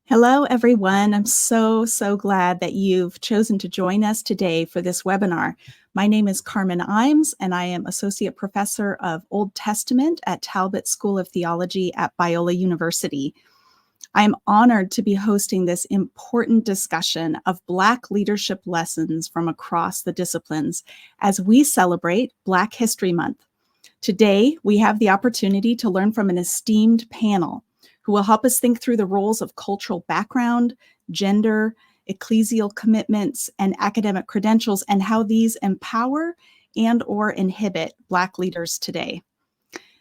Hello, everyone. I'm so glad that you've chosen to join us today for this webinar. My name is Carmen Imes, and I am Associate Professor of Old Testament at Talbot School of Theology at Biola University. I'm honored to be hosting this important discussion of Black leadership lessons from across the disciplines as we celebrate Black History Month. Today, we have the opportunity to learn from an esteemed panel who will help us think through the roles of cultural background, gender, ecclesial commitments, and academic credentials, and how these empower and/or inhibit Black leaders today.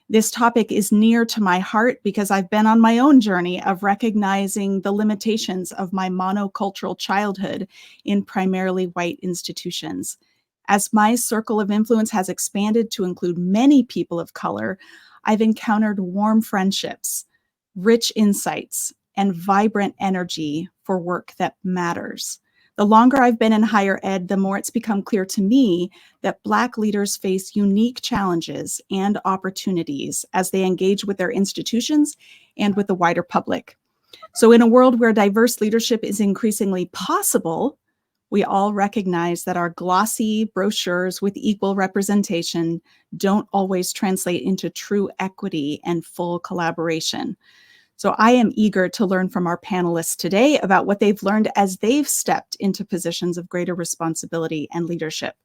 This topic is near to my heart because I've been on my own journey of recognizing the limitations of my monocultural childhood in primarily white institutions. As my circle of influence has expanded to include many people of color, I've encountered warm friendships, rich insights, and vibrant energy for work that matters. The longer I've been in higher ed, the more it's become clear to me that Black leaders face unique challenges and opportunities as they engage with their institutions and with the wider public. So in a world where diverse leadership is increasingly possible, we all recognize that our glossy brochures with equal representation don't always translate into true equity and full collaboration. So I am eager to learn from our panelists today about what they've learned as they've stepped into positions of greater responsibility and leadership.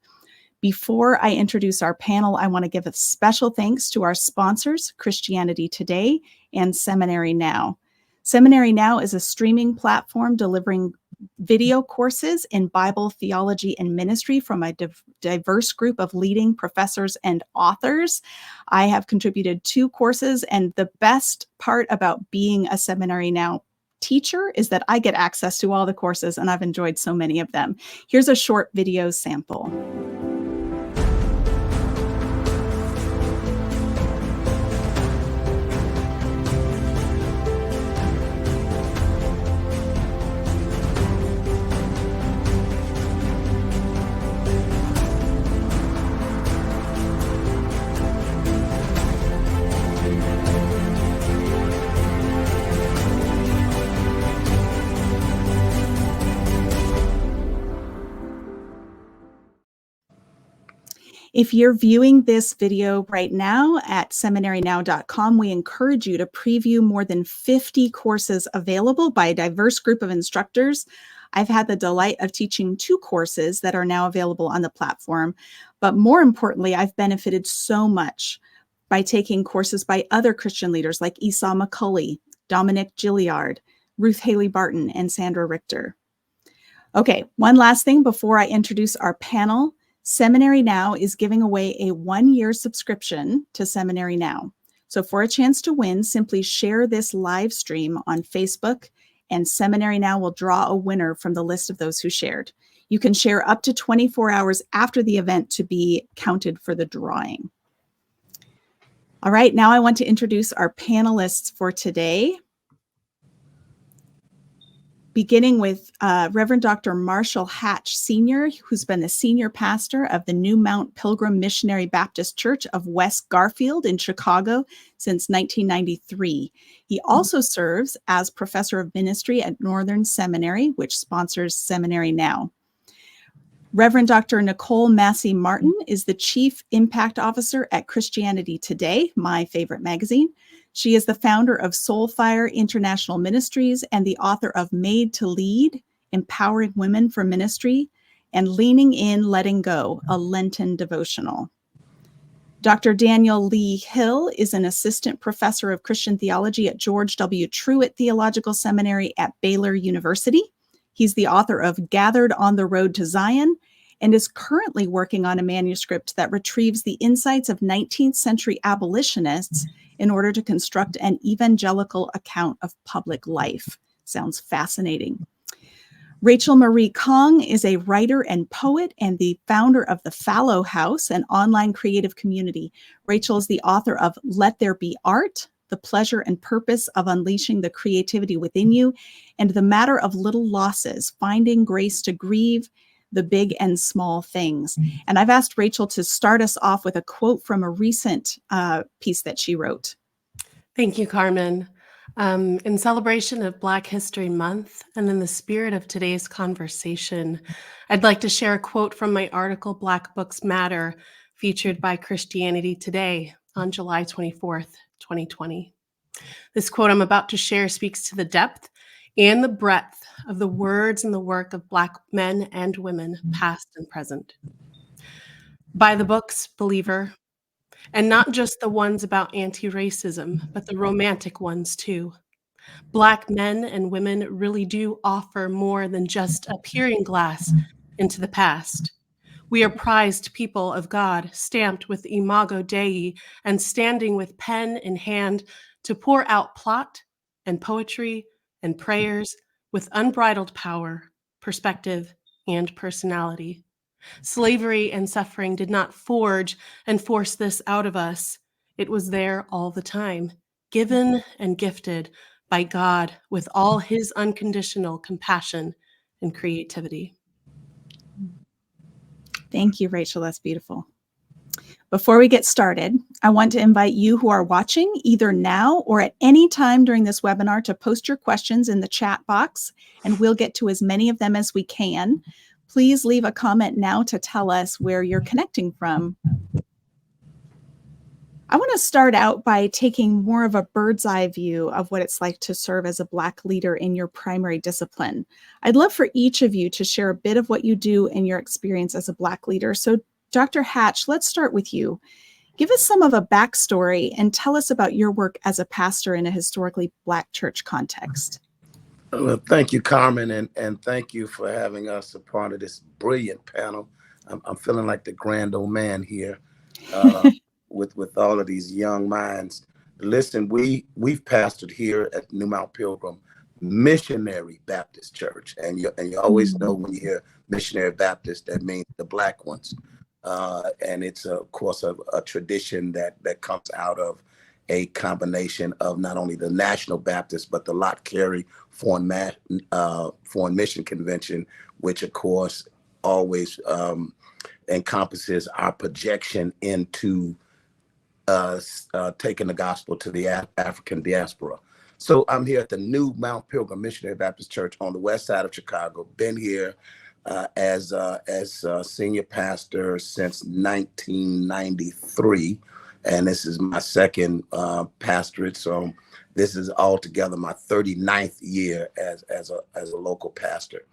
Before I introduce our panel, I want to give a special thanks to our sponsors, Christianity Today and Seminary Now. Seminary Now is a streaming platform delivering video courses in Bible, theology, and ministry from a diverse group of leading professors and authors. I have contributed 2 courses, and the best part about being a Seminary Now teacher is that I get access to all the courses, and I've enjoyed so many of them. Here's a short video sample. If you're viewing this video right now at seminarynow.com, we encourage you to preview more than 50 courses available by a diverse group of instructors. I've had the delight of teaching 2 courses that are now available on the platform, but more importantly, I've benefited so much by taking courses by other Christian leaders like Isa Mully, Dominic Gilliard, Ruth Haley Barton, and Sandra Richter. Okay, one last thing before I introduce our panel. Seminary Now is giving away a 1-year subscription to Seminary Now. So for a chance to win, simply share this live stream on Facebook, and Seminary Now will draw a winner from the list of those who shared. You can share up to 24 hours after the event to be counted for the drawing. All right, now I want to introduce our panelists for today. Beginning with Reverend Dr. Marshall Hatch Sr., who's been the senior pastor of the New Mount Pilgrim Missionary Baptist Church of West Garfield in Chicago since 1993. He also serves as professor of ministry at Northern Seminary, which sponsors Seminary Now. Reverend Dr. Nicole Massey Martin is the Chief Impact Officer at Christianity Today, my favorite magazine. She is the founder of Soulfire International Ministries and the author of Made to Lead, Empowering Women for Ministry, and Leaning In, Letting Go, a Lenten devotional. Dr. Daniel Lee Hill is an assistant professor of Christian theology at George W. Truett Theological Seminary at Baylor University. He's the author of Gathered on the Road to Zion and is currently working on a manuscript that retrieves the insights of 19th century abolitionists in order to construct an evangelical account of public life. Sounds fascinating. Rachel Marie Kang is a writer and poet and the founder of the Fallow House, an online creative community. Rachel is the author of Let There Be Art, The Pleasure and Purpose of Unleashing the Creativity Within You, and The Matter of Little Losses, Finding Grace to Grieve, the Big and Small Things. And I've asked Rachel to start us off with a quote from a recent piece that she wrote. Thank you, Carmen. In celebration of Black History Month and in the spirit of today's conversation, I'd like to share a quote from my article, Black Books Matter, featured by Christianity Today on July 24th, 2020. This quote I'm about to share speaks to the depth and the breadth of the words and the work of Black men and women, past and present. Buy the books, believer, and not just the ones about anti-racism, but the romantic ones too. Black men and women really do offer more than just a peering glass into the past. We are prized people of God, stamped with Imago Dei and standing with pen in hand to pour out plot and poetry and prayers with unbridled power, perspective, and personality. Slavery and suffering did not forge and force this out of us. It was there all the time, given and gifted by God with all his unconditional compassion and creativity. Thank you, Rachel. That's beautiful. Before we get started, I want to invite you who are watching either now or at any time during this webinar to post your questions in the chat box, and we'll get to as many of them as we can. Please leave a comment now to tell us where you're connecting from. I want to start out by taking more of a bird's eye view of what it's like to serve as a Black leader in your primary discipline. I'd love for each of you to share a bit of what you do in your experience as a Black leader. So Dr. Hatch, let's start with you. Give us some of a backstory and tell us about your work as a pastor in a historically Black church context. Well, thank you, Carmen, and thank you for having us a part of this brilliant panel. I'm feeling like the grand old man here with all of these young minds. Listen, we've pastored here at New Mount Pilgrim Missionary Baptist Church, and you always know when you hear Missionary Baptist, that means the Black ones, and it's of course a tradition that comes out of a combination of not only the National Baptist, but the Lot Carey Foreign Mission Convention, which of course always encompasses our projection into taking the gospel to the African diaspora. So I'm here at the New Mount Pilgrim Missionary Baptist Church on the west side of Chicago. Been here as senior pastor since 1993. And this is my second pastorate. So this is altogether my 39th year as a local pastor.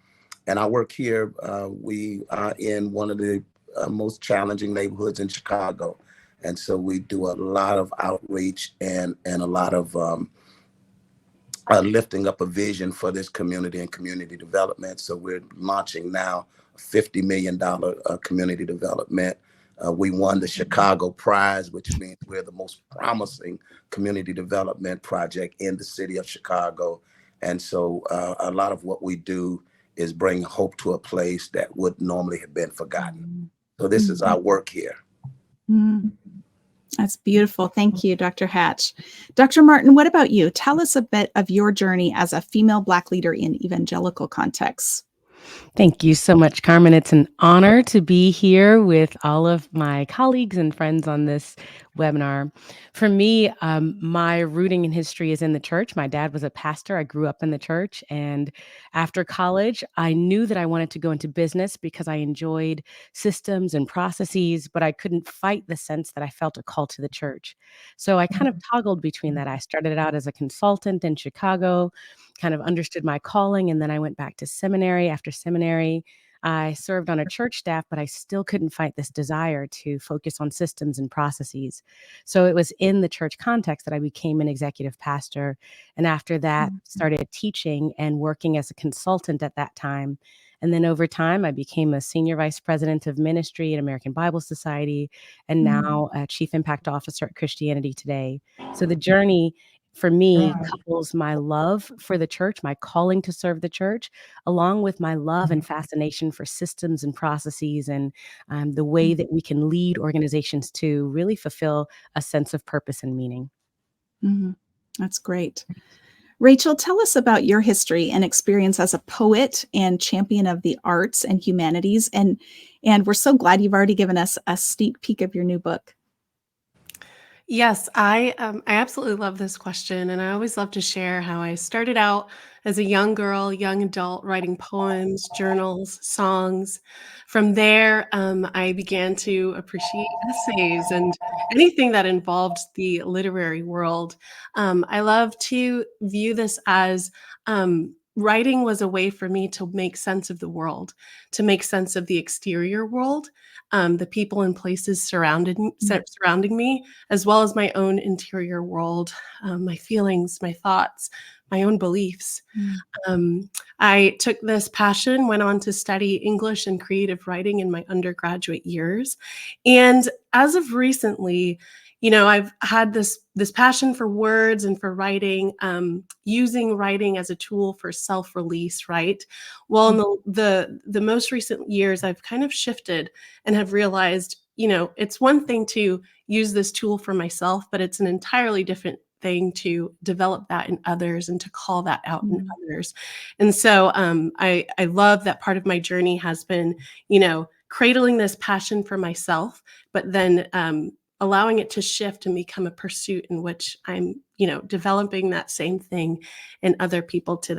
And I work here. We are in one of the most challenging neighborhoods in Chicago. And so we do a lot of outreach and a lot of lifting up a vision for this community and community development. So we're launching now a $50 million community development. We won the Chicago Prize, which means we're the most promising community development project in the city of Chicago. And so a lot of what we do is bring hope to a place that would normally have been forgotten. So this is our work here. That's beautiful. Thank you, Dr. Hatch. Dr. Martin, what about you? Tell us a bit of your journey as a female Black leader in evangelical contexts. Thank you so much, Carmen. It's an honor to be here with all of my colleagues and friends on this webinar. For me, my rooting in history is in the church. My dad was a pastor. I grew up in the church. And after college, I knew that I wanted to go into business because I enjoyed systems and processes, but I couldn't fight the sense that I felt a call to the church. So I kind of toggled between that. I started out as a consultant in Chicago, kind of understood my calling. And then I went back to seminary. After seminary, I served on a church staff, but I still couldn't fight this desire to focus on systems and processes. So it was in the church context that I became an executive pastor. And after that, started teaching and working as a consultant at that time. And then over time, I became a senior vice president of ministry at American Bible Society, and now a chief impact officer at Christianity Today. So the journey for me couples my love for the church, my calling to serve the church, along with my love and fascination for systems and processes and the way that we can lead organizations to really fulfill a sense of purpose and meaning. That's great. Rachel, tell us about your history and experience as a poet and champion of the arts and humanities. And we're so glad you've already given us a sneak peek of your new book. Yes, I absolutely love this question, and I always love to share how I started out as a young girl, young adult, writing poems, journals, songs. From there, I began to appreciate essays and anything that involved the literary world. I love to view this as writing was a way for me to make sense of the world, to make sense of the exterior world, the people and places surrounding me, as well as my own interior world, my feelings, my thoughts, my own beliefs. Mm. I took this passion, went on to study English and creative writing in my undergraduate years. And as of recently, I've had this passion for words and for writing, using writing as a tool for self-release, right? Well, in the most recent years, I've kind of shifted and have realized, it's one thing to use this tool for myself, but it's an entirely different thing to develop that in others and to call that out in Mm. others. And so I love that part of my journey has been, cradling this passion for myself, but then allowing it to shift and become a pursuit in which I'm, developing that same thing in other people to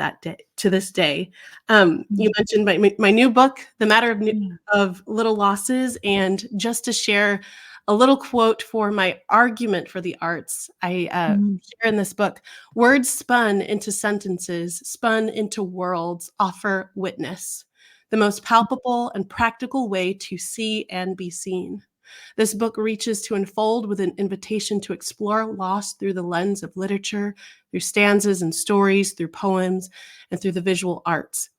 this day. You mentioned my new book, The Matter Yeah. of Little Losses, and just to share a little quote for my argument for the arts, I Mm. share in this book: words spun into sentences, spun into worlds, offer witness, the most palpable and practical way to see and be seen. This book reaches to unfold with an invitation to explore loss through the lens of literature, through stanzas and stories, through poems, and through the visual arts.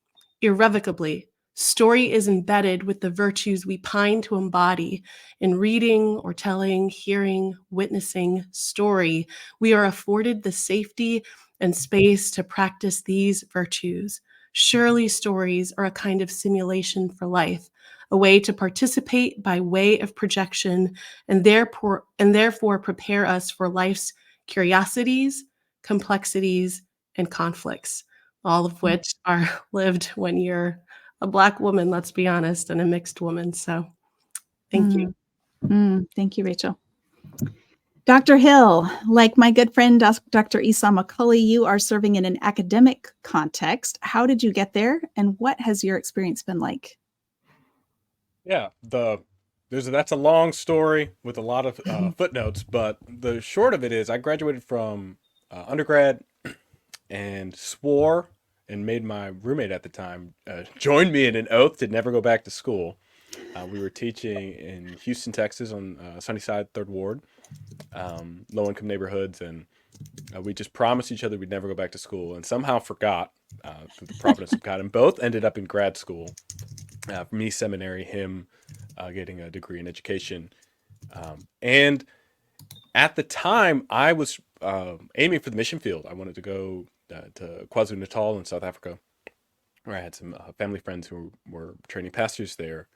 Irrevocably, story is embedded with the virtues we pine to embody in reading or telling, hearing, witnessing story. We are afforded the safety and space to practice these virtues. Surely stories are a kind of simulation for life, a way to participate by way of projection, and therefore prepare us for life's curiosities, complexities, and conflicts, all of which are lived when you're a Black woman, let's be honest, and a mixed woman. So thank you. Thank you, Rachel. Dr. Hill, like my good friend, Dr. Isa Mully, you are serving in an academic context. How did you get there, and what has your experience been like? Yeah, that's a long story with a lot of footnotes, but the short of it is I graduated from undergrad and swore and made my roommate at the time join me in an oath to never go back to school. We were teaching in Houston, Texas, on Sunnyside, Third Ward, low-income neighborhoods, and we just promised each other we'd never go back to school, and somehow forgot through the providence of God, and both ended up in grad school. Me, seminary; him, getting a degree in education. And at the time, I was aiming for the mission field. I wanted to go to KwaZulu-Natal in South Africa, where I had some family friends who were training pastors there.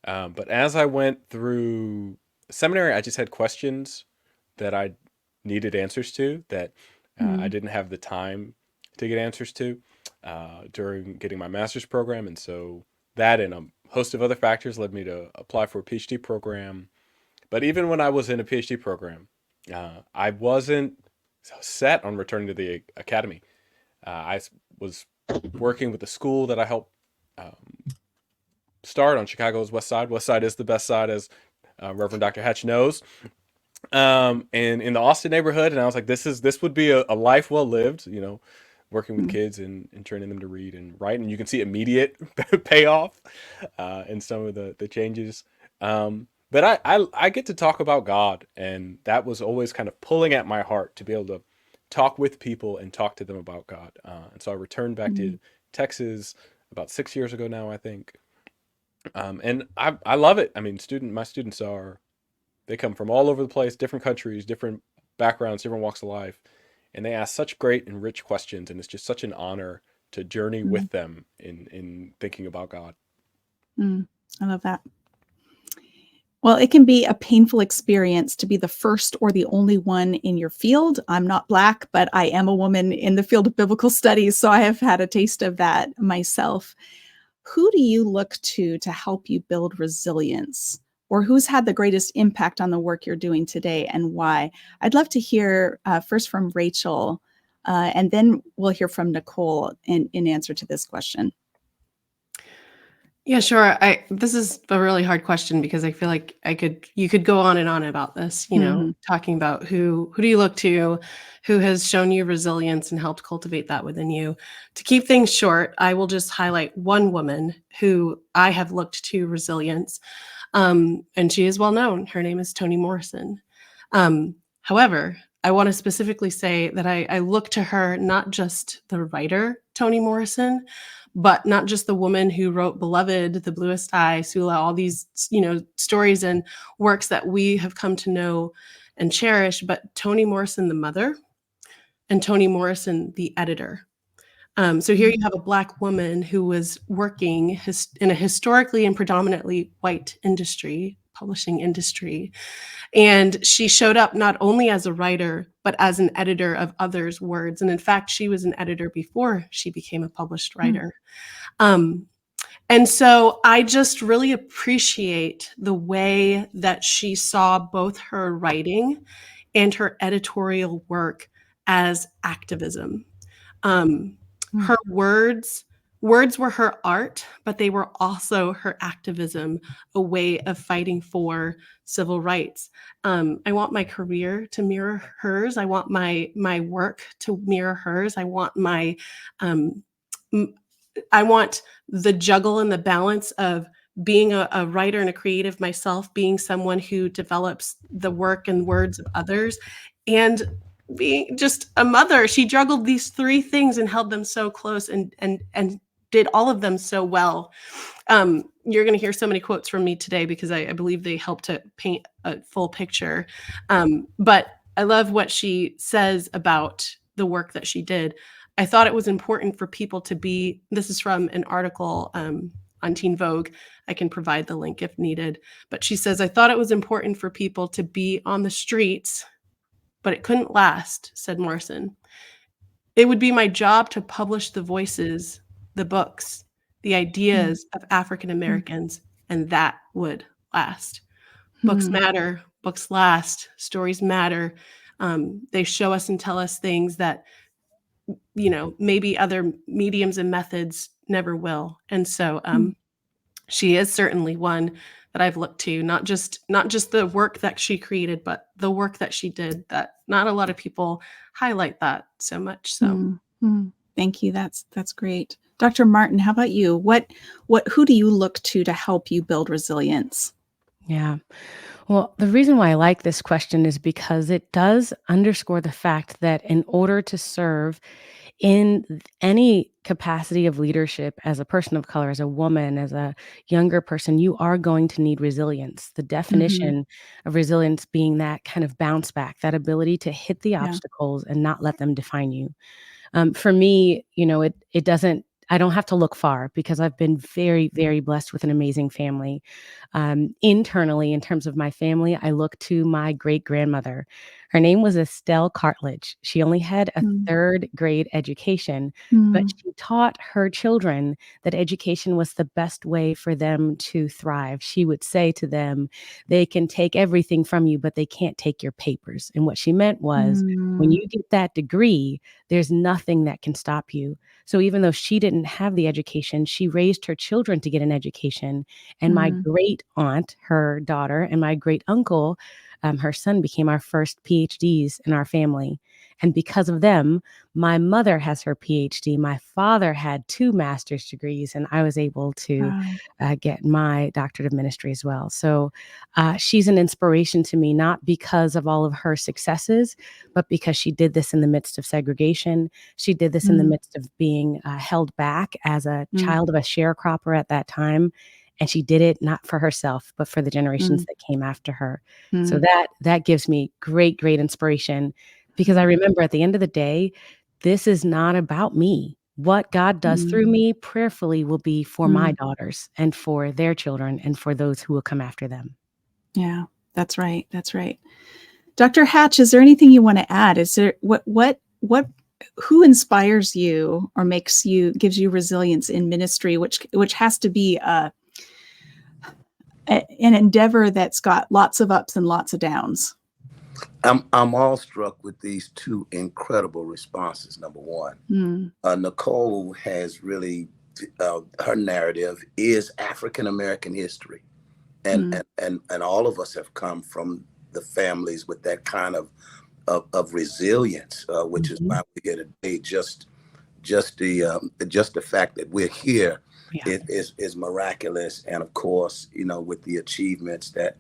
But as I went through seminary, I just had questions that I needed answers to that I didn't have the time to get answers to during getting my master's program. And so that and a host of other factors led me to apply for a PhD program. But even when I was in a PhD program, I wasn't set on returning to the academy. I was working with the school that I helped start on Chicago's West Side. West Side is the best side, as Reverend Dr. Hatch knows. And in the Austin neighborhood, and I was like, this would be a life well lived, working with kids and training them to read and write. And you can see immediate payoff in some of the changes. But I get to talk about God, and that was always kind of pulling at my heart to be able to talk with people and talk to them about God. And so I returned back to Texas about 6 years ago now, I think. And I love it. I mean, my students they come from all over the place, different countries, different backgrounds, different walks of life, and they ask such great and rich questions, and it's just such an honor to journey with them in thinking about God. I love that. Well, it can be a painful experience to be the first or the only one in your field. I'm not Black, but I am a woman in the field of biblical studies, so I have had a taste of that myself. Who do you look to help you build resilience or who's had the greatest impact on the work you're doing today and why? I'd love to hear first from Rachel, and then we'll hear from Nicole in answer to this question. Yeah, sure. This is a really hard question because I feel like you could go on and on about this, talking about who do you look to, who has shown you resilience and helped cultivate that within you. To keep things short, I will just highlight one woman who I have looked to resilience. And she is well known. Her name is Toni Morrison. However, I want to specifically say that I look to her, not just the writer, Toni Morrison, but not just the woman who wrote Beloved, The Bluest Eye, Sula, all these, stories and works that we have come to know and cherish, but Toni Morrison, the mother, and Toni Morrison, the editor. So here you have a Black woman who was working in a historically and predominantly white industry, publishing industry. And she showed up not only as a writer, but as an editor of others' words. And in fact, she was an editor before she became a published writer. And so I just really appreciate the way that she saw both her writing and her editorial work as activism. Her words were her art, but they were also her activism, a way of fighting for civil rights. I want my career to mirror hers. I want my work to mirror hers. I want I want the juggle and the balance of being a writer and a creative myself, being someone who develops the work and words of others, and being just a mother. She juggled these three things and held them so close and did all of them so well. You're going to hear so many quotes from me today because I believe they help to paint a full picture. But I love what she says about the work that she did. I thought it was important for people to be, this is from an article on Teen Vogue. I can provide the link if needed. But she says, I thought it was important for people to be on the streets, but it couldn't last, said Morrison. It would be my job to publish the voices, the books, the ideas of African Americans, and that would last. Books matter, books last, stories matter. They show us and tell us things that, maybe other mediums and methods never will. And so she is certainly one that I've looked to, not just the work that she created, but the work that she did, that not a lot of people highlight that so much. So Thank you. That's great. Dr. Martin, how about you? Who do you look to help you build resilience? Yeah. Well, the reason why I like this question is because it does underscore the fact that in order to serve in any capacity of leadership as a person of color, as a woman, as a younger person, you are going to need resilience. The definition of resilience being that kind of bounce back, that ability to hit the obstacles and not let them define you. For me, it doesn't, I don't have to look far because I've been very, very blessed with an amazing family. Internally, in terms of my family, I look to my great-grandmother. Her name was Estelle Cartledge. She only had a third grade education, but she taught her children that education was the best way for them to thrive. She would say to them, they can take everything from you, but they can't take your papers. And what she meant was, when you get that degree, there's nothing that can stop you. So even though she didn't have the education, she raised her children to get an education. And my great aunt, her daughter, and my great uncle, her son, became our first PhDs in our family. And because of them, my mother has her PhD. My father had 2 master's degrees, and I was able to get my doctorate of ministry as well. So she's an inspiration to me, not because of all of her successes, but because she did this in the midst of segregation. She did this in the midst of being held back as a child of a sharecropper at that time. And she did it not for herself, but for the generations that came after her. So that gives me great, great inspiration, because I remember at the end of the day, this is not about me. What God does through me prayerfully will be for my daughters and for their children and for those who will come after them. Yeah, that's right. That's right. Dr. Hatch, is there anything you want to add? Is there who inspires you or gives you resilience in ministry, which has to be an endeavor that's got lots of ups and lots of downs. I'm awestruck with these two incredible responses. Number one, Nicole has really her narrative is African American history, and all of us have come from the families with that kind of resilience, which is why we're here today. Just the fact that we're here is miraculous, and of course, with the achievements that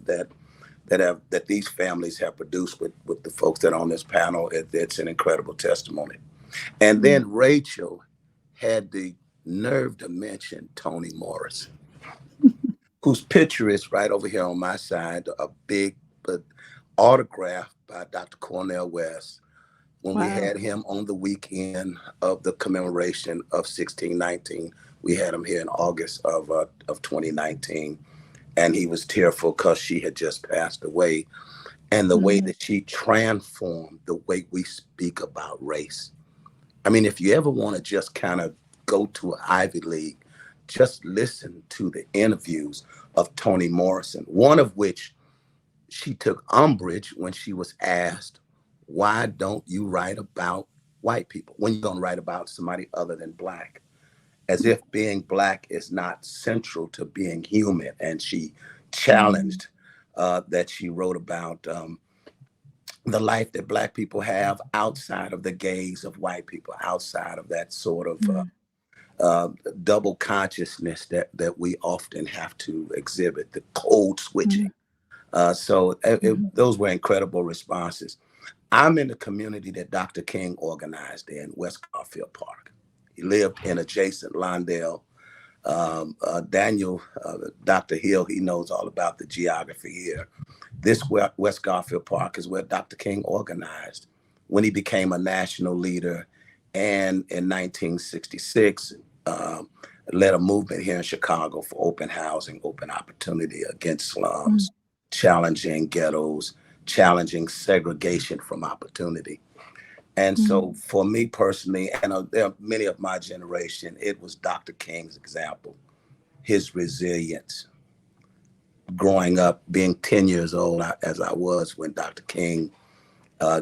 these families have produced with the folks that are on this panel, it's an incredible testimony. And then Rachel had the nerve to mention Toni Morrison, whose picture is right over here on my side, a big autograph by Dr. Cornel West. When we had him on the weekend of the commemoration of 1619, we had him here in August of 2019. And he was tearful because she had just passed away. And the way that she transformed the way we speak about race. I mean, if you ever want to just kind of go to an Ivy League, just listen to the interviews of Toni Morrison, one of which she took umbrage when she was asked, why don't you write about white people when you're going to write about somebody other than Black? As if being Black is not central to being human. And she challenged that she wrote about the life that Black people have outside of the gaze of white people, outside of that sort of double consciousness that we often have to exhibit, the code switching. Those were incredible responses. I'm in the community that Dr. King organized in West Garfield Park. He lived in adjacent Lawndale. Daniel, Dr. Hill, he knows all about the geography here. This West Garfield Park is where Dr. King organized when he became a national leader, and in 1966 led a movement here in Chicago for open housing, open opportunity against slums, challenging ghettos, challenging segregation from opportunity. And so for me personally, and there are many of my generation, it was Dr. King's example, his resilience. Growing up, being 10 years old as I was when Dr. King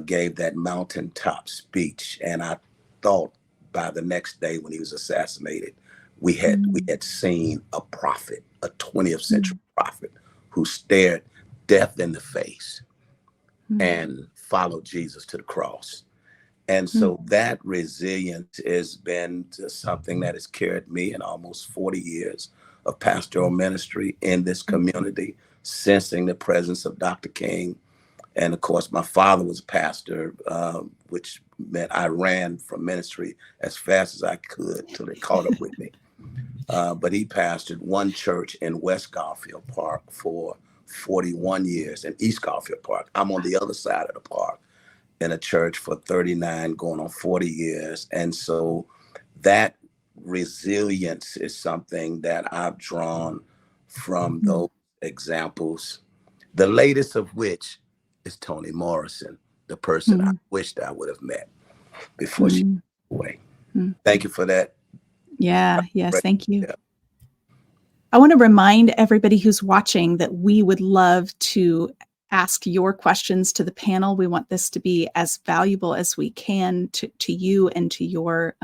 gave that mountaintop speech. And I thought by the next day when he was assassinated, we had seen a prophet, a 20th century prophet who stared death in the face and followed Jesus to the cross. And so that resilience has been something that has carried me in almost 40 years of pastoral ministry in this community, sensing the presence of Dr. King. And of course, my father was a pastor, which meant I ran from ministry as fast as I could till they caught up with me. But he pastored one church in West Garfield Park for 41 years, in East Garfield Park. I'm on the other side of the park, in a church for 39, going on 40 years. And so that resilience is something that I've drawn from those examples, the latest of which is Toni Morrison, the person I wished I would have met before she went away. Thank you for that. Yes, thank you. I want to remind everybody who's watching that we would love to ask your questions to the panel. We want this to be as valuable as we can to you and to your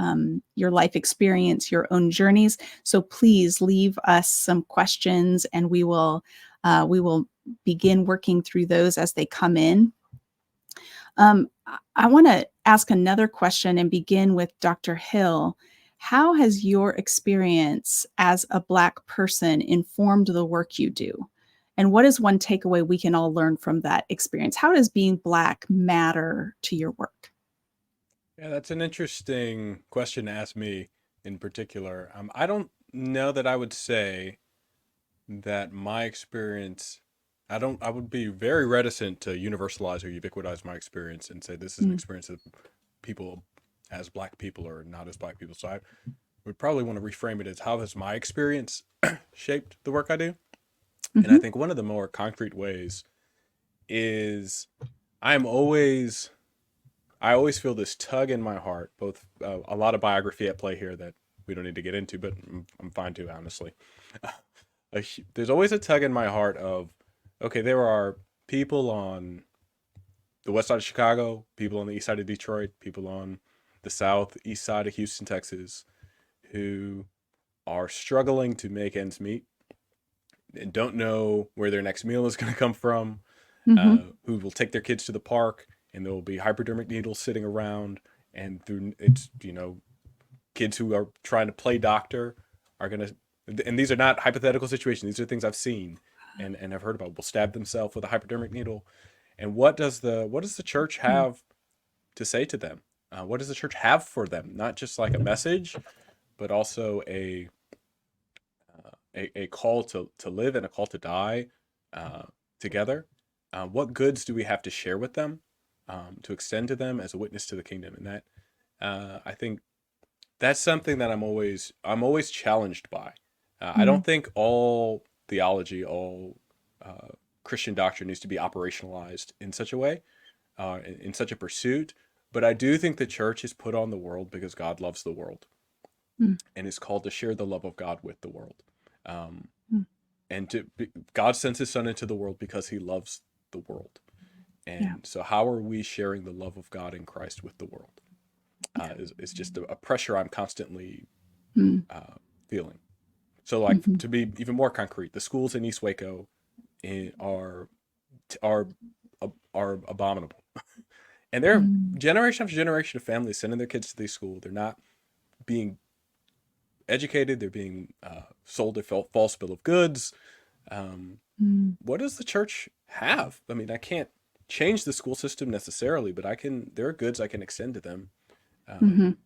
life experience, your own journeys. So please leave us some questions, and we will begin working through those as they come in. I want to ask another question and begin with Dr. Hill. How has your experience as a Black person informed the work you do? And what is one takeaway we can all learn from that experience? How does being Black matter to your work? Yeah, that's an interesting question to ask me in particular. I don't know that I would say that my experience, I would be very reticent to universalize or ubiquitize my experience and say this is an experience that people as Black people or not as Black people. So I would probably want to reframe it as, how has my experience shaped the work I do? And I think one of the more concrete ways is I always feel this tug in my heart, both a lot of biography at play here that we don't need to get into, but I'm fine to, honestly. there's always a tug in my heart of, okay, there are people on the west side of Chicago, people on the east side of Detroit, people on the southeast side of Houston, Texas, who are struggling to make ends meet and don't know where their next meal is going to come from, who will take their kids to the park and there will be hypodermic needles sitting around, and through it's, kids who are trying to play doctor are going to, and these are not hypothetical situations, these are things I've seen and I've heard about, will stab themselves with a hypodermic needle. And what does the church have to say to them? What does the church have for them? Not just like a message, but also a call to live and a call to die together. What goods do we have to share with them, to extend to them as a witness to the kingdom? And that, I think that's something that I'm always challenged by. I don't think all theology, all Christian doctrine needs to be operationalized in such a way, in such a pursuit. But I do think the church is put on the world because God loves the world, and is called to share the love of God with the world. And God sends His Son into the world because He loves the world. And so how are we sharing the love of God in Christ with the world? Is just a pressure I'm constantly feeling. So, like, to be even more concrete, the schools in East Waco are abominable, and they're generation after generation of families sending their kids to these schools. They're not being educated. They're being sold a false bill of goods. What does the church have? I mean, I can't change the school system necessarily, but there are goods I can extend to them. And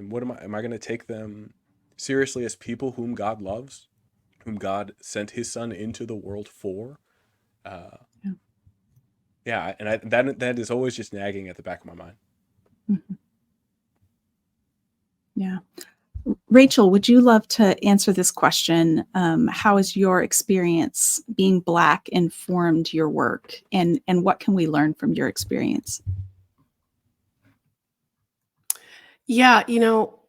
what am I going to take them seriously as people whom God loves, whom God sent His Son into the world for? And that is always just nagging at the back of my mind. Yeah. Rachel, would you love to answer this question? How has your experience being Black informed your work, and what can we learn from your experience? Yeah,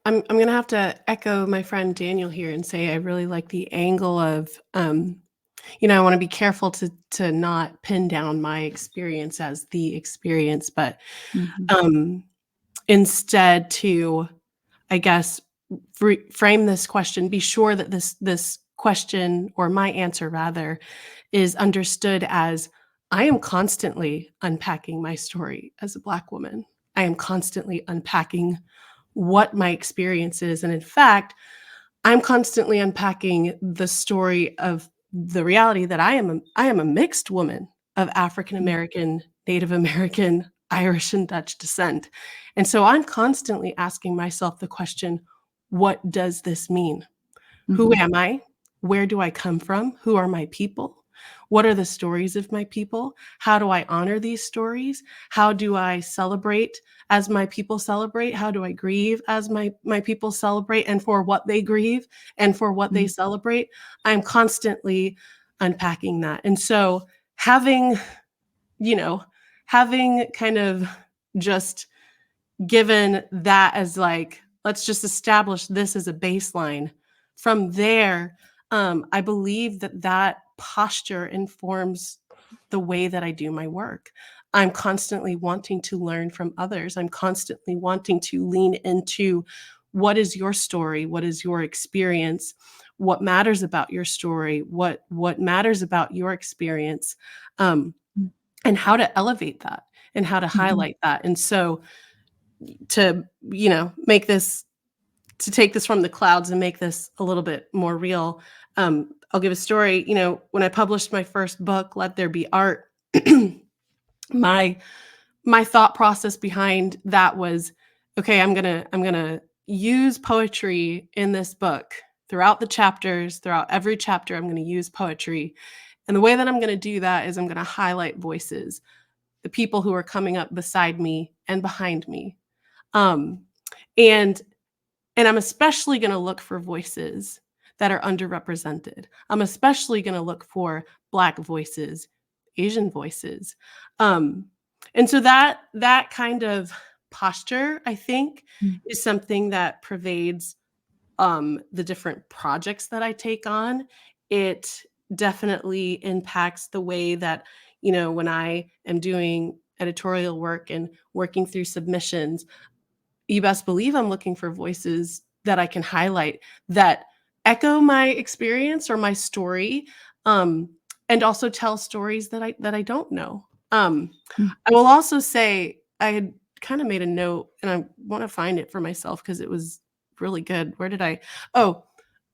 I'm going to have to echo my friend Daniel here and say I really like the angle of, I want to be careful to not pin down my experience as the experience, but instead to, I guess, frame this question, be sure that this question, or my answer rather, is understood as I am constantly unpacking my story as a Black woman. I am constantly unpacking what my experience is. And in fact, I'm constantly unpacking the story of the reality that I am a mixed woman of African American, Native American, Irish, and Dutch descent. And so I'm constantly asking myself the question, what does this mean? Who am I? Where do I come from? Who are my people? What are the stories of my people? How do I honor these stories? How do I celebrate as my people celebrate? How do I grieve as my people celebrate, and for what they grieve and for what they celebrate? I'm constantly unpacking that. And so having kind of just given that as like, let's just establish this as a baseline. From there, I believe that posture informs the way that I do my work. I'm constantly wanting to learn from others. I'm constantly wanting to lean into what is your story? What is your experience? What matters about your story? What matters about your experience? And how to elevate that and how to highlight that. And so to, take this from the clouds and make this a little bit more real, I'll give a story. When I published my first book, Let There Be Art, my thought process behind that was, okay, I'm gonna use poetry in this book throughout the chapters. Throughout every chapter, I'm gonna use poetry, and the way that I'm gonna do that is I'm gonna highlight voices, the people who are coming up beside me and behind me, and I'm especially going to look for voices that are underrepresented. I'm especially going to look for Black voices, Asian voices. And so that kind of posture, I think, is something that pervades the different projects that I take on. it definitely impacts the way that, when I am doing editorial work and working through submissions, you best believe I'm looking for voices that I can highlight that echo my experience or my story, and also tell stories that I don't know. I will also say I had kind of made a note, and I want to find it for myself because it was really good. Where did I? Oh,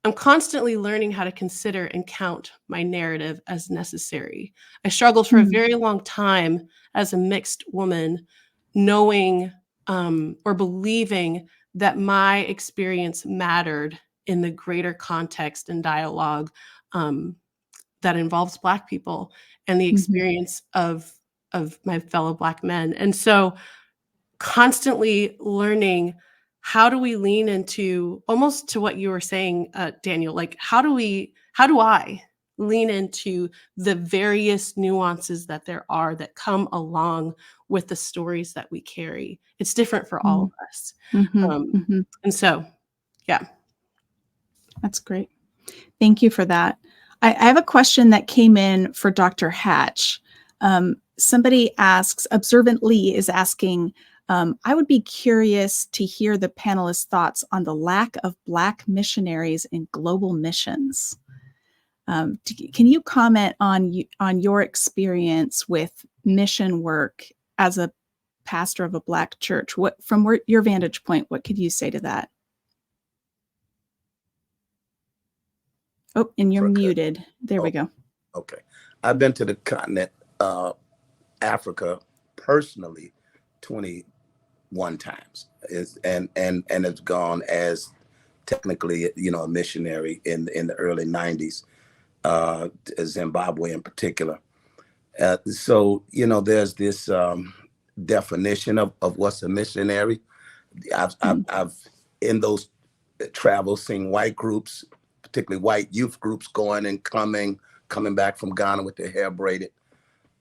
I'm constantly learning how to consider and count my narrative as necessary. I struggled for a very long time as a mixed woman, knowing or believing that my experience mattered in the greater context and dialogue that involves Black people and the experience of my fellow Black men. And so constantly learning, how do we lean into, almost to what you were saying, Daniel, like how do I lean into the various nuances that there are that come along with the stories that we carry? It's different for all of us. And so, yeah. That's great. Thank you for that. I have a question that came in for Dr. Hatch. Somebody asks, Observant Lee is asking, I would be curious to hear the panelists' thoughts on the lack of Black missionaries in global missions. Can you comment on your experience with mission work as a pastor of a Black church? From your vantage point, what could you say to that? Oh, and you're muted. There we go. Okay. I've been to the continent, Africa, personally, 21 times. And it's gone as technically, a missionary in the early 90s, Zimbabwe in particular. So, there's this definition of what's a missionary. I've in those travels seen white groups, particularly white youth groups, going and coming back from Ghana with their hair braided,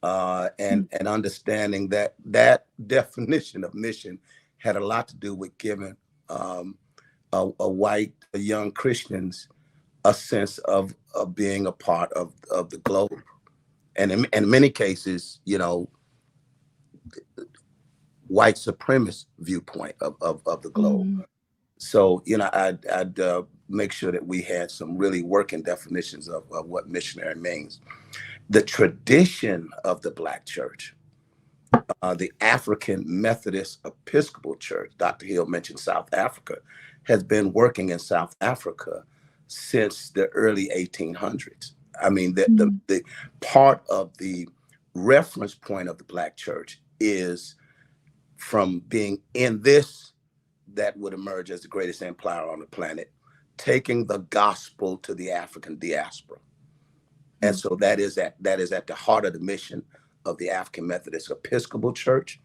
and understanding that definition of mission had a lot to do with giving white young Christians a sense of being a part of the globe, and in many cases, white supremacist viewpoint of the globe. So, I'd make sure that we had some really working definitions of what missionary means. The tradition of the Black church, the African Methodist Episcopal Church, Dr. Hill mentioned South Africa, has been working in South Africa since the early 1800s. I mean, the part of the reference point of the Black church is from being in this that would emerge as the greatest empire on the planet, taking the gospel to the African diaspora. And so that is at the heart of the mission of the African Methodist Episcopal Church,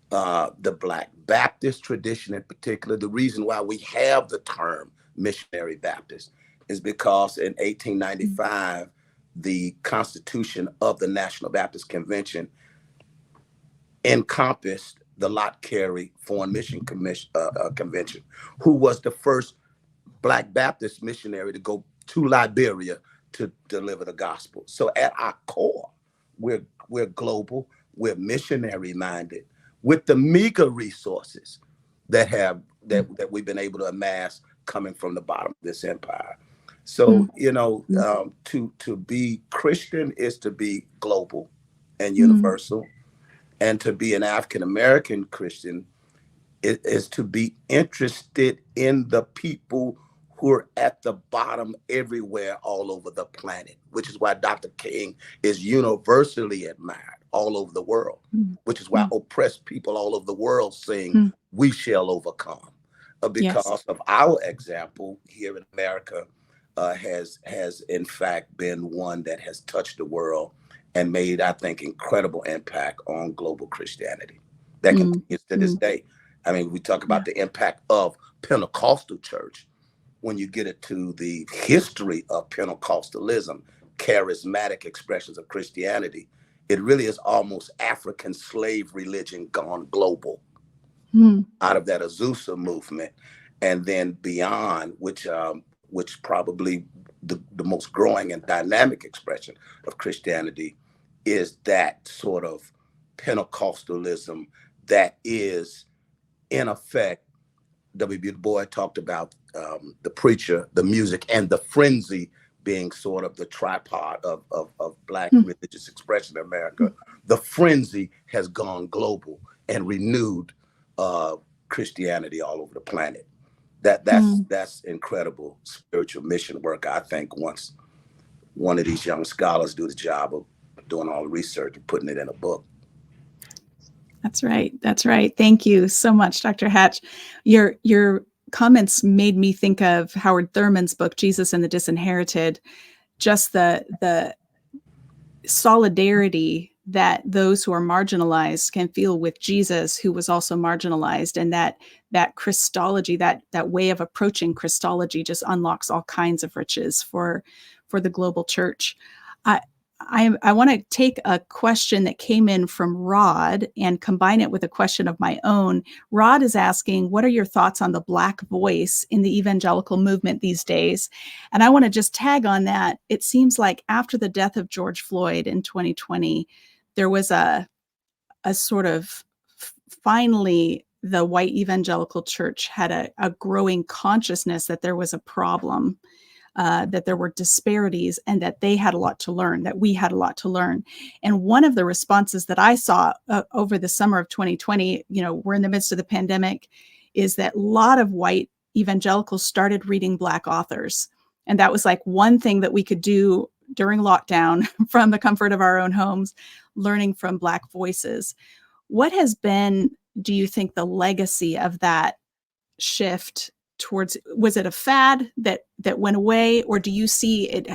the Black Baptist tradition in particular. The reason why we have the term missionary Baptist is because in 1895, the Constitution of the National Baptist Convention encompassed the Lot Carey Foreign Mission Convention, who was the first Black Baptist missionary to go to Liberia to deliver the gospel. So at our core, we're global, we're missionary minded, with the meager resources that we've been able to amass coming from the bottom of this empire. So to be Christian is to be global and universal. And to be an African-American Christian is to be interested in the people who are at the bottom everywhere, all over the planet, which is why Dr. King is universally admired all over the world, which is why oppressed people all over the world sing, "We shall overcome," because of our example here in America has in fact been one that has touched the world and made, I think, incredible impact on global Christianity. That continues to this day. I mean, we talk about the impact of Pentecostal church. When you get it to the history of Pentecostalism, charismatic expressions of Christianity, it really is almost African slave religion gone global out of that Azusa movement. And then beyond, which probably the most growing and dynamic expression of Christianity is that sort of Pentecostalism that is, in effect, W.B. Du Bois talked about the preacher, the music, and the frenzy being sort of the tripod of Black religious expression in America. The frenzy has gone global and renewed Christianity all over the planet. That's incredible spiritual mission work. I think once one of these young scholars do the job of doing all the research and putting it in a book. That's right. That's right. Thank you so much, Dr. Hatch. Your comments made me think of Howard Thurman's book, Jesus and the Disinherited, just the solidarity that those who are marginalized can feel with Jesus, who was also marginalized, and that Christology, that way of approaching Christology just unlocks all kinds of riches for the global church. I want to take a question that came in from Rod and combine it with a question of my own. Rod is asking, what are your thoughts on the Black voice in the evangelical movement these days? And I want to just tag on that. It seems like after the death of George Floyd in 2020, there was a sort of finally the white evangelical church had a growing consciousness that there was a problem. That there were disparities and that they had a lot to learn, that we had a lot to learn. And one of the responses that I saw over the summer of 2020, we're in the midst of the pandemic, is that a lot of white evangelicals started reading Black authors. And that was like one thing that we could do during lockdown from the comfort of our own homes, learning from Black voices. What has been, do you think, the legacy of that shift towards, was it a fad that went away, or do you see it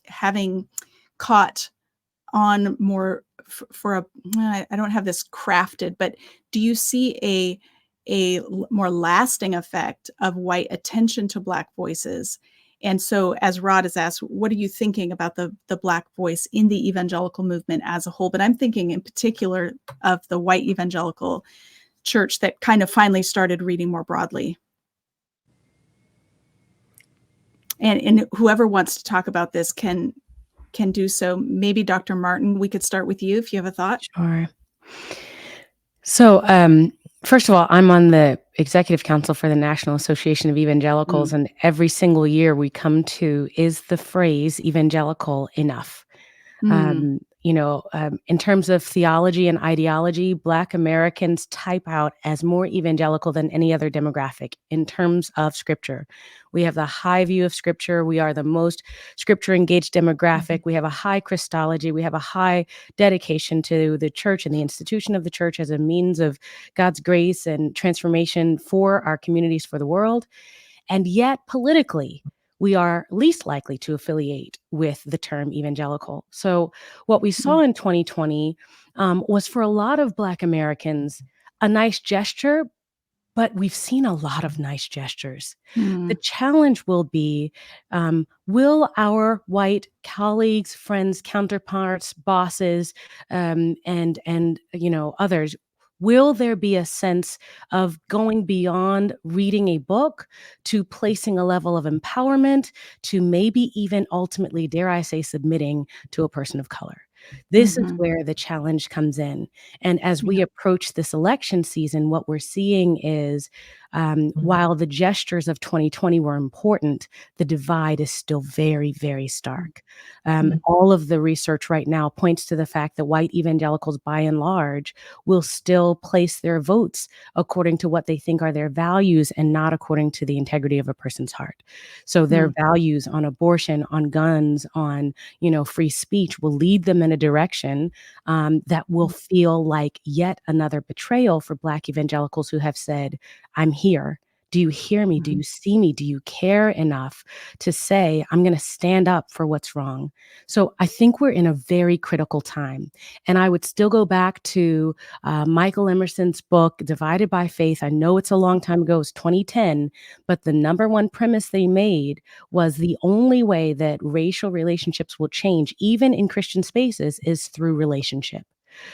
having caught on more I don't have this crafted, but do you see a more lasting effect of white attention to Black voices? And so, as Rod has asked, what are you thinking about the Black voice in the evangelical movement as a whole? But I'm thinking in particular of the white evangelical church that kind of finally started reading more broadly. And whoever wants to talk about this can do so. Maybe Dr. Martin, we could start with you if you have a thought. Sure. So, first of all, I'm on the executive council for the National Association of Evangelicals, and every single year we come to, is the phrase evangelical enough? In terms of theology and ideology, Black Americans type out as more evangelical than any other demographic in terms of Scripture. We have the high view of Scripture. We are the most Scripture-engaged demographic. We have a high Christology. We have a high dedication to the church and the institution of the church as a means of God's grace and transformation for our communities, for the world. And yet, politically, we are least likely to affiliate with the term evangelical. So what we saw in 2020 was, for a lot of Black Americans, a nice gesture, but we've seen a lot of nice gestures. The challenge will be, will our white colleagues, friends, counterparts, bosses, and others, will there be a sense of going beyond reading a book to placing a level of empowerment, to maybe even ultimately, dare I say, submitting to a person of color? This is where the challenge comes in. And as we approach this election season, what we're seeing is, while the gestures of 2020 were important, the divide is still very, very stark. All of the research right now points to the fact that white evangelicals, by and large, will still place their votes according to what they think are their values and not according to the integrity of a person's heart. So their values on abortion, on guns, on free speech will lead them in a direction that will feel like yet another betrayal for Black evangelicals who have said, I'm here. Do you hear me? Do you see me? Do you care enough to say, I'm going to stand up for what's wrong? So I think we're in a very critical time. And I would still go back to Michael Emerson's book, Divided by Faith. I know it's a long time ago, it was 2010, but the number one premise they made was the only way that racial relationships will change, even in Christian spaces, is through relationship.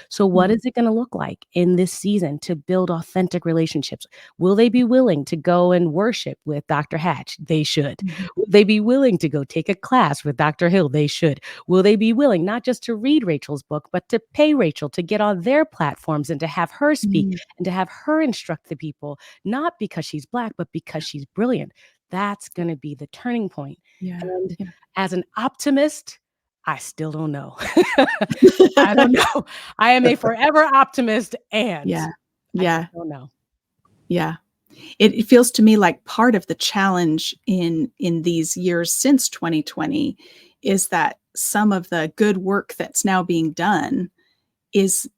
So what is it going to look like in this season to build authentic relationships? Will they be willing to go and worship with Dr. Hatch? They should. Will they be willing to go take a class with Dr. Hill? They should. Will they be willing not just to read Rachel's book, but to pay Rachel to get on their platforms and to have her speak and to have her instruct the people, not because she's Black, but because she's brilliant? That's going to be the turning point. And as an optimist, I still don't know. I don't know. I am a forever optimist, and I just don't know. Yeah. It feels to me like part of the challenge in these years since 2020 is that some of the good work that's now being done is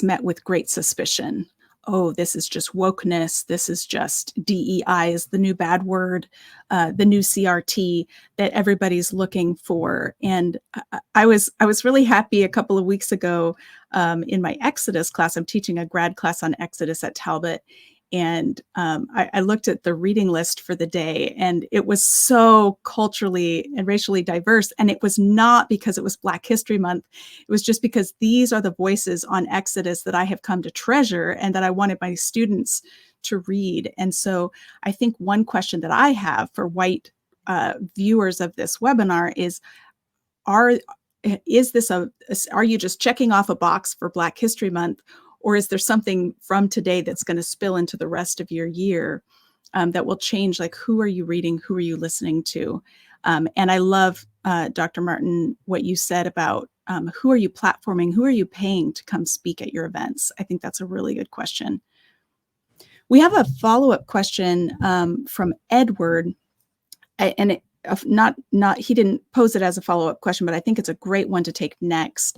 met with great suspicion. Oh, this is just wokeness. This is just DEI is the new bad word, the new CRT that everybody's looking for. And I was really happy a couple of weeks ago in my Exodus class. I'm teaching a grad class on Exodus at Talbot. And I looked at the reading list for the day, and it was so culturally and racially diverse. And it was not because it was Black History Month. It was just because these are the voices on Exodus that I have come to treasure and that I wanted my students to read. And so I think one question that I have for white viewers of this webinar is, are you just checking off a box for Black History Month? Or is there something from today that's going to spill into the rest of your year that will change? Like, who are you reading? Who are you listening to? And I love, Dr. Martin, what you said about who are you platforming? Who are you paying to come speak at your events? I think that's a really good question. We have a follow-up question from Edward. And he didn't pose it as a follow-up question, but I think it's a great one to take next.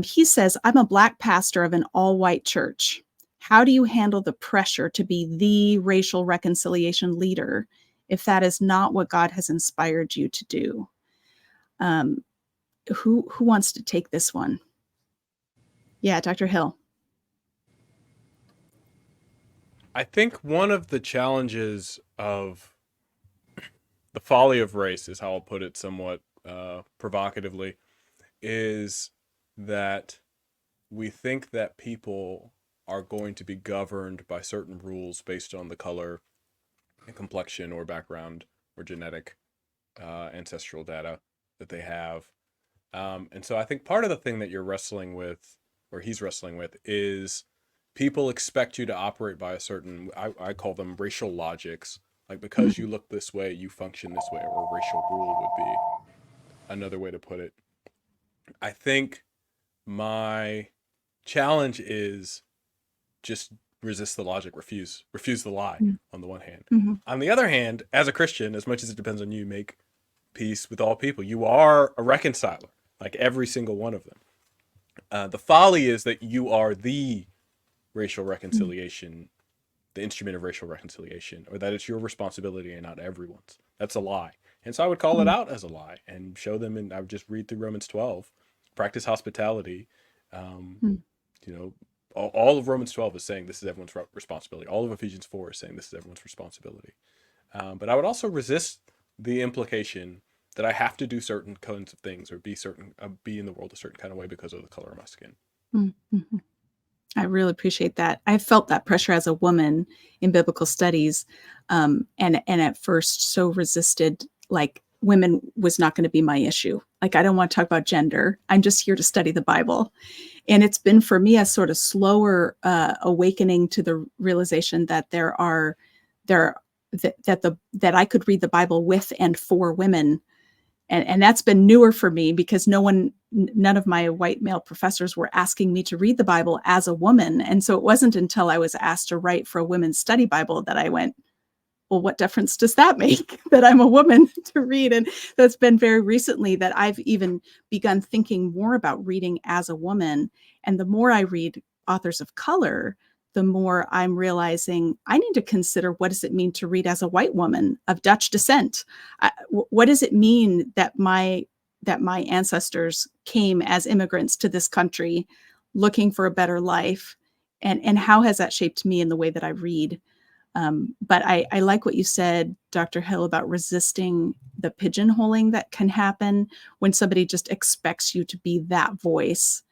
He says, I'm a Black pastor of an all-white church. How do you handle the pressure to be the racial reconciliation leader if that is not what God has inspired you to do? Who wants to take this one? Yeah, Dr. Hill. I think one of the challenges of the folly of race, is how I'll put it somewhat provocatively, is that we think that people are going to be governed by certain rules based on the color and complexion or background or genetic ancestral data that they have. And so I think part of the thing that you're wrestling with, or he's wrestling with, is people expect you to operate by a certain, I call them racial logics. Like, because you look this way, you function this way, or a racial rule would be another way to put it. I think my challenge is just resist the logic, refuse the lie on the one hand. On the other hand, as a Christian, as much as it depends on you, make peace with all people. You are a reconciler, like every single one of them. The folly is that you are the racial reconciliation, the instrument of racial reconciliation, or that it's your responsibility and not everyone's. That's a lie. And so I would call it out as a lie and show them, and I would just read through Romans 12, practice hospitality. All of Romans 12 is saying this is everyone's responsibility. All of Ephesians 4 is saying this is everyone's responsibility. But I would also resist the implication that I have to do certain kinds of things or be in the world a certain kind of way because of the color of my skin. Mm-hmm. I really appreciate that. I felt that pressure as a woman in biblical studies, and at first so resisted, like women was not going to be my issue. Like, I don't want to talk about gender. I'm just here to study the Bible. And it's been for me a sort of slower awakening to the realization that that I could read the Bible with and for women. And that's been newer for me because none of my white male professors were asking me to read the Bible as a woman. And so it wasn't until I was asked to write for a women's study Bible that I went, well, what difference does that make that I'm a woman to read? And that's been very recently that I've even begun thinking more about reading as a woman. And the more I read authors of color, the more I'm realizing I need to consider, what does it mean to read as a white woman of Dutch descent? What does it mean that my ancestors came as immigrants to this country looking for a better life? And how has that shaped me in the way that I read? But I like what you said, Dr. Hill, about resisting the pigeonholing that can happen when somebody just expects you to be that voice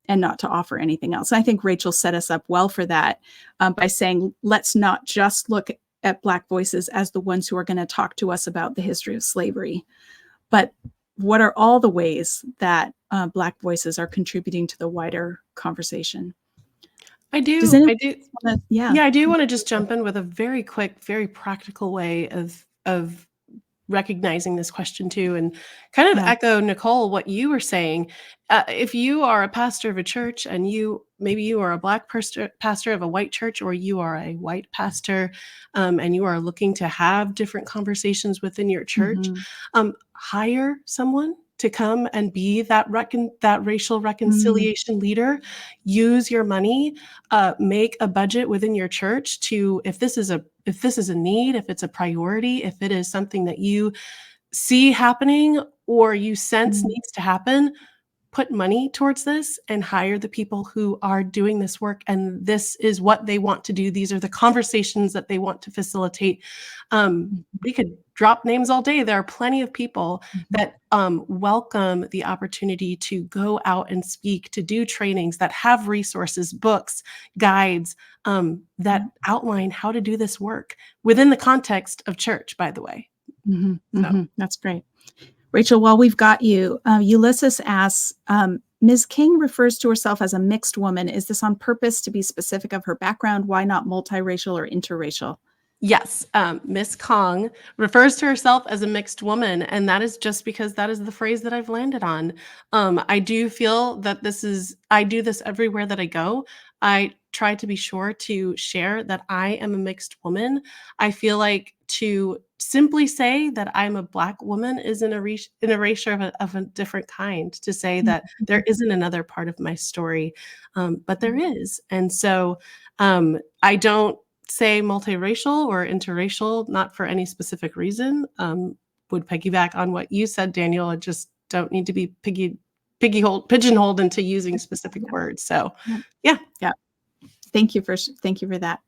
and not to offer anything else. I think Rachel set us up well for that by saying, let's not just look at Black voices as the ones who are going to talk to us about the history of slavery, but what are all the ways that Black voices are contributing to the wider conversation? I do. Does anyone wanna, Yeah, I do want to just jump in with a very quick, very practical way of recognizing this question too, and kind of echo, Nicole, what you were saying. If you are a pastor of a church and maybe you are a Black pastor of a white church, or you are a white pastor, and you are looking to have different conversations within your church, hire someone to come and be that racial reconciliation leader. Use your money, make a budget within your church to, if this is a need, if it's a priority, if it is something that you see happening or you sense needs to happen, put money towards this and hire the people who are doing this work. And this is what they want to do. These are the conversations that they want to facilitate. We could drop names all day. There are plenty of people that welcome the opportunity to go out and speak, to do trainings, that have resources, books, guides, that outline how to do this work within the context of church, by the way. That's great. Rachel, while we've got you, Ulysses asks, Ms. King refers to herself as a mixed woman. Is this on purpose to be specific of her background? Why not multiracial or interracial? Yes, Miss Kang refers to herself as a mixed woman, and that is just because that is the phrase that I've landed on. I do feel that I do this everywhere that I go. I try to be sure to share that I am a mixed woman. I feel like to simply say that I'm a Black woman is an erasure of a different kind, to say that there isn't another part of my story, but there is. And so I don't say multiracial or interracial, not for any specific reason. Would piggyback on what you said, Daniel. I just don't need to be pigeonholed into using specific words. So, yeah. Thank you for that.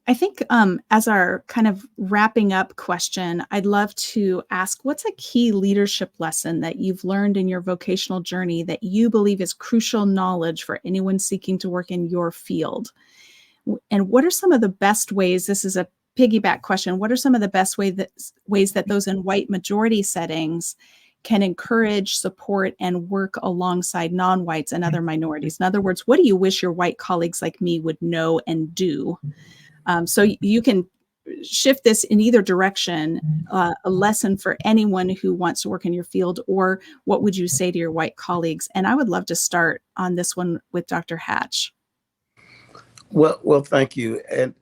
I think as our kind of wrapping up question, I'd love to ask, what's a key leadership lesson that you've learned in your vocational journey that you believe is crucial knowledge for anyone seeking to work in your field? And what are some of the best ways, this is a piggyback question, what are some of the best ways that those in white majority settings can encourage, support, and work alongside non-whites and other minorities? In other words, what do you wish your white colleagues like me would know and do? So you can shift this in either direction, a lesson for anyone who wants to work in your field, or what would you say to your white colleagues? And I would love to start on this one with Dr. Hatch. Well, thank you. And,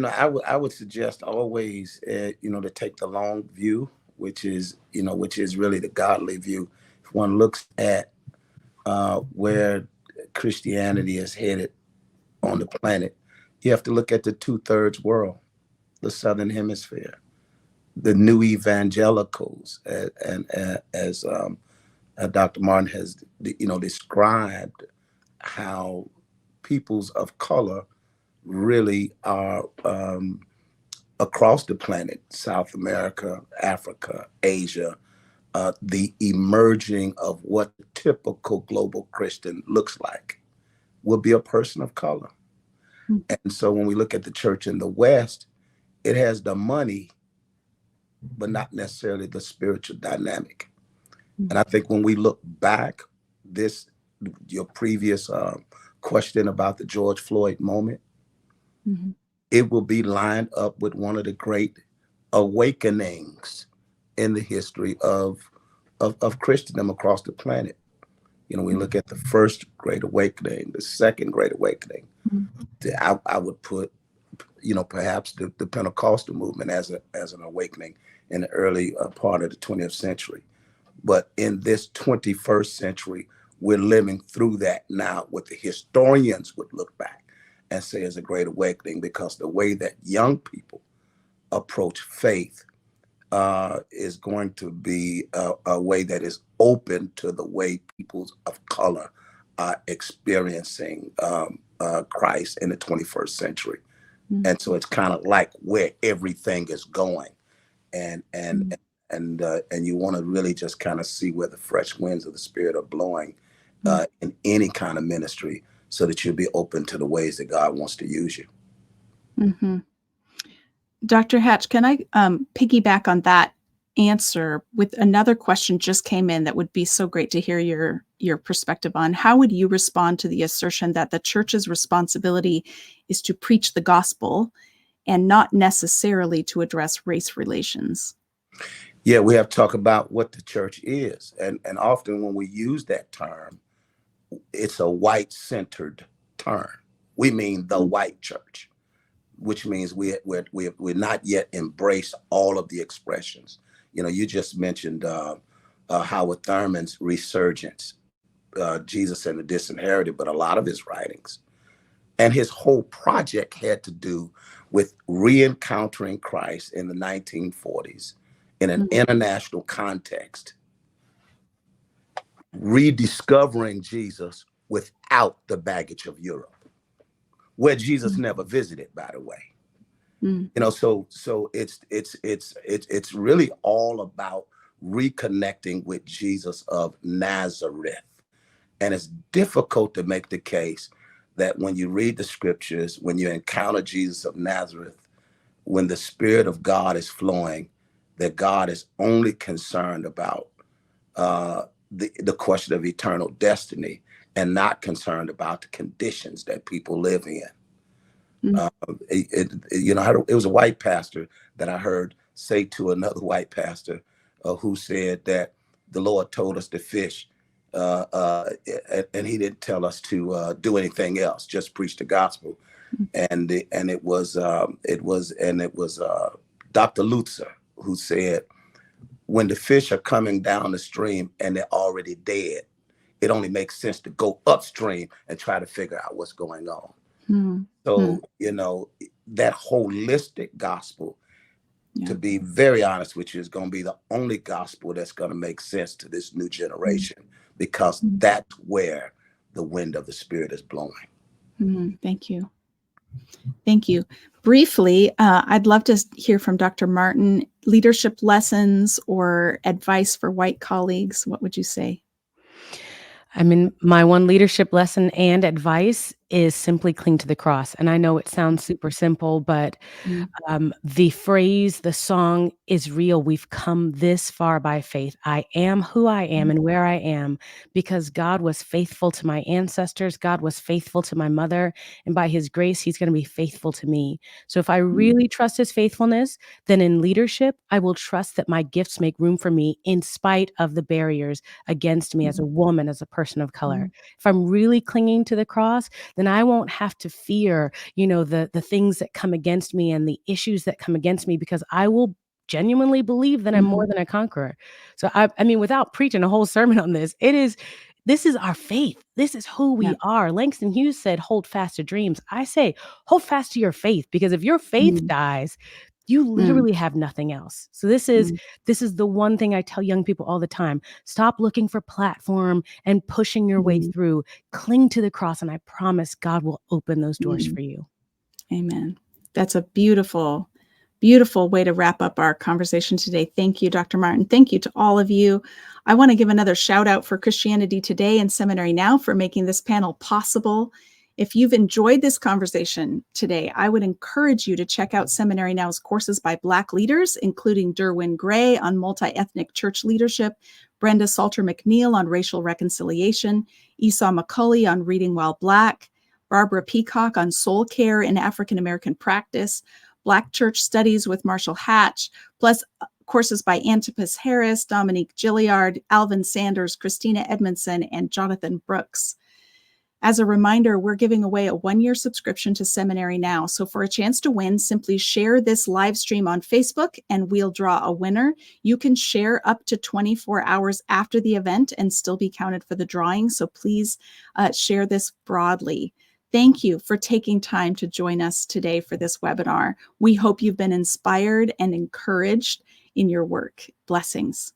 I would suggest always, to take the long view, which is really the godly view. If one looks at where Christianity is headed on the planet, you have to look at the 2/3 world, the Southern Hemisphere, the new evangelicals, and as Dr. Martin has, described how peoples of color really are across the planet, South America, Africa, Asia, the emerging of what the typical global Christian looks like will be a person of color. And so when we look at the church in the West, it has the money, but not necessarily the spiritual dynamic. And I think when we look back, your previous question about the George Floyd moment, it will be lined up with one of the great awakenings in the history of Christendom across the planet. We look at the first Great Awakening, the second Great Awakening. I would put, perhaps the Pentecostal movement as an awakening in the early part of the 20th century. But in this 21st century, we're living through that now, what the historians would look back and say is a great awakening, because the way that young people approach faith is going to be a way that is open to the way people of color are experiencing Christ in the 21st century. And so it's kind of like where everything is going. And you want to really just kind of see where the fresh winds of the Spirit are blowing in any kind of ministry, so that you'll be open to the ways that God wants to use you. Mm-hmm. Dr. Hatch, can I piggyback on that answer with another question just came in that would be so great to hear your perspective on? How would you respond to the assertion that the church's responsibility is to preach the gospel and not necessarily to address race relations? Yeah, we have to talk about what the church is. And often when we use that term, it's a white-centered term. We mean the white church, which means we're not yet embraced all of the expressions. You just mentioned Howard Thurman's resurgence, Jesus and the Disinherited, but a lot of his writings and his whole project had to do with re-encountering Christ in the 1940s in an international context, rediscovering Jesus without the baggage of Europe, where Jesus never visited, by the way. So it's really all about reconnecting with Jesus of Nazareth. And it's difficult to make the case that when you read the scriptures, when you encounter Jesus of Nazareth, when the Spirit of God is flowing, that God is only concerned about the question of eternal destiny and not concerned about the conditions that people live in. It was a white pastor that I heard say to another white pastor who said that the Lord told us to fish, and He didn't tell us to do anything else, just preach the gospel. And it was Dr. Lutzer who said, when the fish are coming down the stream and they're already dead, it only makes sense to go upstream and try to figure out what's going on. So, that holistic gospel, to be very honest with you, is going to be the only gospel that's going to make sense to this new generation, because that's where the wind of the Spirit is blowing. Thank you. Thank you. Briefly, I'd love to hear from Dr. Martin. Leadership lessons or advice for white colleagues, what would you say? I mean, my one leadership lesson and advice is simply cling to the cross. And I know it sounds super simple, but the phrase, the song is real. We've come this far by faith. I am who I am and where I am because God was faithful to my ancestors. God was faithful to my mother. And by His grace, He's going to be faithful to me. So if I really trust His faithfulness, then in leadership, I will trust that my gifts make room for me in spite of the barriers against me as a woman, as a person of color. If I'm really clinging to the cross, then I won't have to fear, the things that come against me and the issues that come against me, because I will genuinely believe that I'm more than a conqueror. So I mean, without preaching a whole sermon on this, this is our faith. This is who we are. Langston Hughes said, hold fast to dreams. I say, hold fast to your faith, because if your faith dies, you literally have nothing else. So this is the one thing I tell young people all the time. Stop looking for platform and pushing your way through. Cling to the cross, and I promise God will open those doors for you. Amen. That's a beautiful, beautiful way to wrap up our conversation today. Thank you, Dr. Martin. Thank you to all of you. I want to give another shout out for Christianity Today and Seminary Now for making this panel possible. If you've enjoyed this conversation today, I would encourage you to check out Seminary Now's courses by Black leaders, including Derwin Gray on multi-ethnic church leadership, Brenda Salter McNeil on racial reconciliation, Isa Mully on reading while Black, Barbara Peacock on soul care in African American practice, Black church studies with Marshall Hatch, plus courses by Antipas Harris, Dominique Gilliard, Alvin Sanders, Christina Edmondson, and Jonathan Brooks. As a reminder, we're giving away a 1-year subscription to Seminary Now. So for a chance to win, simply share this live stream on Facebook and we'll draw a winner. You can share up to 24 hours after the event and still be counted for the drawing. So please share this broadly. Thank you for taking time to join us today for this webinar. We hope you've been inspired and encouraged in your work. Blessings.